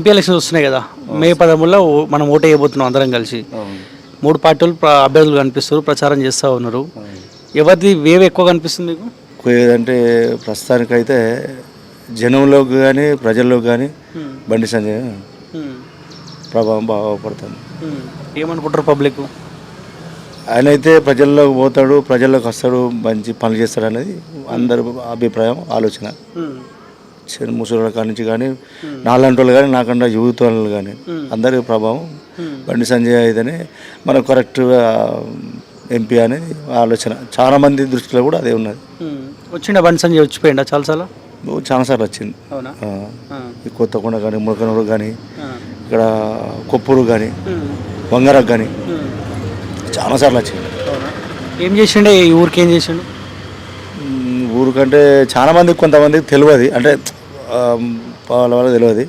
MP elections వస్తున్నాయి కదా, మే 13లో మనం ఓటు వేయబోతున్నాం అందరం కలిసి. 3 పార్టీలు అభ్యర్థులు కనిపిస్తారు, ప్రచారం చేస్తూ ఉన్నారు. ఎవరిది వేవ్ ఎక్కువ కనిపిస్తుంది మీకు? అంటే ప్రస్తుతానికైతే జనంలోకి కానీ ప్రజల్లోకి కానీ బండి సంజయ్ ప్రభావం బాగా పడుతుంది. ఏమనుకుంటారు పబ్లిక్? ఆయన అయితే ప్రజల్లోకి పోతాడు, ప్రజల్లోకి వస్తాడు, మంచి పనులు చేస్తాడు అనేది అందరి అభిప్రాయం, ఆలోచన. చిన్న ముసలి కాడి నుంచి కానీ నాలాంటి వాళ్ళు కానీ నాకన్నా యూత్ వాళ్ళు కానీ అందరి ప్రభావం బండి సంజయ్ అయితేనే మనకు కరెక్ట్గా ఎంపీ అనేది ఆలోచన. చాలా మంది దృష్టిలో కూడా అదే ఉన్నది. వచ్చిండ బండి సంజయ్ వచ్చిపోయిందా చాలాసార్లు? చాలాసార్లు వచ్చింది. ఈ కొత్తకొండ కానీ మురకనూరు కానీ ఇక్కడ కొప్పూరు కానీ వంగరకు కానీ చాలాసార్లు వచ్చింది. ఏం చేసిండే ఈ ఊరికి? ఏం చేసిండు ఊరికంటే చాలా మందికి కొంతమందికి తెలియదు, అంటే వాళ్ళ తెలియదు.